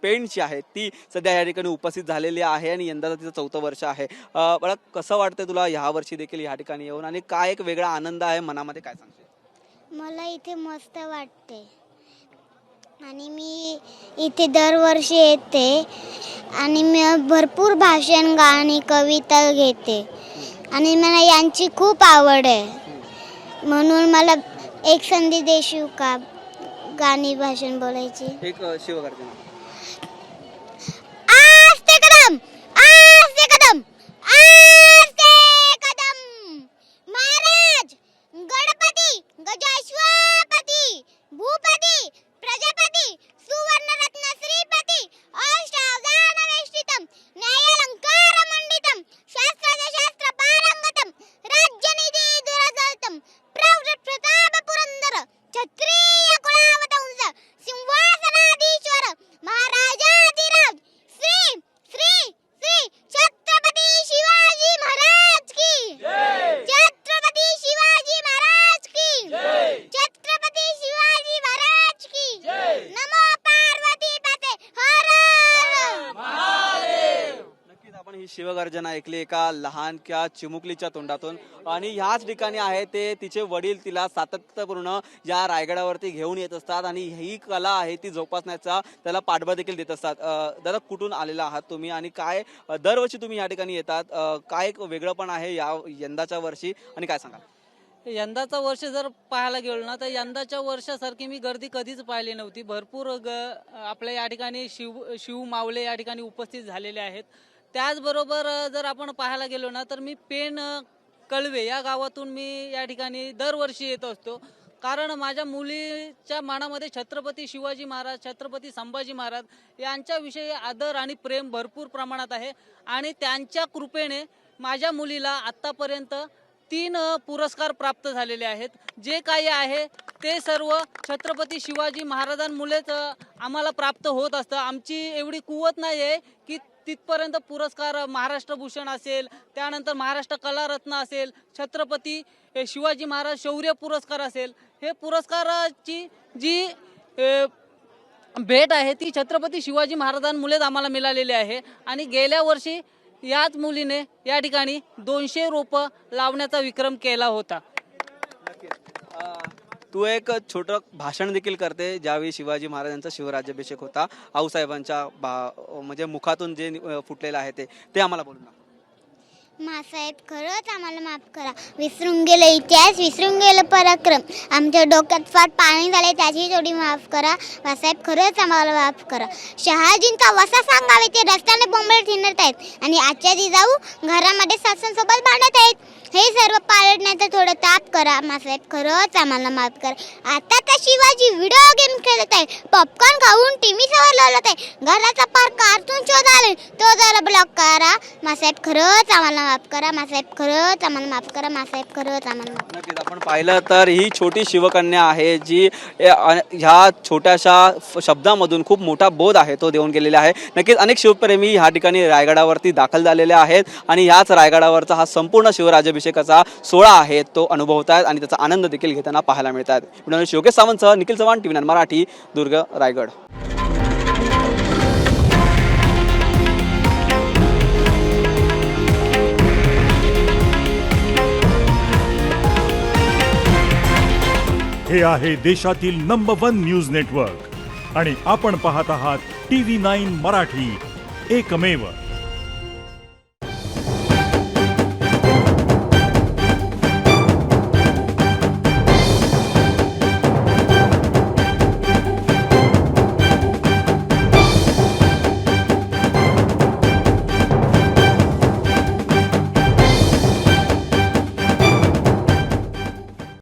पेणची आहे ती सध्या या ठिकाणी उपस्थित झालेली आहे आणि यंदाचं तिचं 4थं वर्ष आहे। मला कसं वाटतंय तुला ह्या वर्षी देखील या ठिकाणी येऊन आणि काय एक वेगळा आनंद आहे मनामध्ये, काय सांगशील? मला इथे मस्त वाटते आणि मी इथे दरवर्षी येते आणि मी भरपूर भाषण गाणी कविता घेते आणि मला यांची खूप आवड आहे म्हणून मला एक संधी देशील का गाणी भाषण बोलायची। एक शिवगर्जना। आस्ते कदम आस्ते कदम आस्ते कदम महाराज गणपती गजाश्वपती भूपती प्रजापती सुवर्णरत्न श्रीपती अष्टावधानवेष्टितम न्यायालंकारमंडितम शास्त्रार्थ पारंगतम राज्यनिधी दुराजलितम प्रताप पुरंदर क्षत्रिय कुलावतंस सिंहासनाधीश्वर महाराजाधिराज श्री श्री श्री छत्रपती शिवाजी महाराज की जय। छत्रपती शिवाजी महाराज की जय। छत्रपती शिवाजी महाराज की जय। नमो पार्वती पते हर हर महादेव। नक्कीच आपण ही शिवगर्जना ऐकली एका लहानक्या चिमुकलीच्या तोंडातून आणि ह्याच ठिकाणी आहे ते तिचे वडील तिला सातत्यपूर्ण या रायगडावरती घेऊन येत असतात आणि ही कला आहे ती जोपासण्याचा त्याला पाठबळ देखील देत असतात। दादा, कुठून आलेला आहात तुम्ही आणि काय दरवर्षी तुम्ही या ठिकाणी येतात, काय एक वेगळं पण आहे या यंदाच्या वर्षी आणि काय सांगाल? यंदाचा वर्ष जर पाहायला गेलो ना तर यंदाच्या वर्षासारखी मी गर्दी कधीच पाहिली नव्हती। भरपूर आपल्या या ठिकाणी शिव मावळे या ठिकाणी उपस्थित झालेले आहेत। त्याचबरोबर जर आपण पाहायला गेलो ना तर मी पेण कळवे या गावातून मी या ठिकाणी दरवर्षी येत असतो, कारण माझ्या मुलीच्या मनामध्ये छत्रपती शिवाजी महाराज छत्रपती संभाजी महाराज यांच्याविषयी आदर आणि प्रेम भरपूर प्रमाणात आहे आणि त्यांच्या कृपेने माझ्या मुलीला आत्तापर्यंत 3 पुरस्कार प्राप्त झालेले आहेत। जे काही आहे ते सर्व छत्रपती शिवाजी महाराजांमुळेच आम्हाला प्राप्त होत असतं। आमची एवढी कुवत नाही आहे की तिथपर्यंत पुरस्कार महाराष्ट्र भूषण असेल, त्यानंतर महाराष्ट्र कलारत्न असेल, छत्रपती शिवाजी महाराज शौर्य पुरस्कार असेल, हे पुरस्काराची जी भेट आहे ती छत्रपती शिवाजी महाराजांमुळेच आम्हाला मिळालेली आहे। आणि गेल्या वर्षी याच मुलीने या ठिकाणी 200 रोपं लावण्याचा विक्रम केला होता। तू एक छोटं भाषण देखील करते ज्यावेळी शिवाजी महाराजांचा शिवराज्याभिषेक होता, आऊसाहेबांच्या म्हणजे मुखातून जे फुटलेलं आहे ते आम्हाला बोलून दाखव। मासाहेब खरंच आम्हाला माफ करा, विसरून गेले इतिहास, विसरून गेलं पराक्रम, आमच्या डोक्यात फार पाणी झाले त्याची थोडी माफ करा। मासाहेब खरंच आम्हाला माफ करा। शहाजींचा वसा सांगावे ते रस्त्याने बोंबलत हिंडत आहेत आणि आजच्या जिजाऊ घरामध्ये सासूंसोबत भांडत आहेत, हे सर्व पाळण्याचं थोडं ताप करा। मासाहेब खरंच आम्हाला माफ करा। आता तर शिवाजी व्हिडिओ गेम खेळत आहे, पॉपकॉर्न खाऊन टीव्ही समोर लावत आहे, घराचा पार कार्टून शो झाले तो जरा ब्लॉक करा। मासाहेब खरंच आम्हाला माफ करा। मासाहेब खरंच आम्हाला माफ करा। मासाहेब खरंच आम्हाला माफ। नक्कीच आपण पाहिलं तर ही छोटी शिवकन्या आहे जी ह्या छोट्याशा शब्दामधून खूप मोठा बोध आहे तो देऊन गेलेला आहे। नक्कीच अनेक शिवप्रेमी ह्या ठिकाणी रायगडावरती दाखल झालेले आहेत आणि ह्याच रायगडावरचा हा संपूर्ण शिवराज्याभिषेकाचा सोहळा आहे तो अनुभवतायत आणि त्याचा आनंद देखील घेताना पाहायला मिळतात। योगेश सावंत, निखिल चव्हाण, TV9 मराठी, दुर्ग, रायगड। हे आहे देशातील नंबर 1 न्यूज नेटवर्क आणि आपण पाहत आहात TV9 मराठी, एकमेव।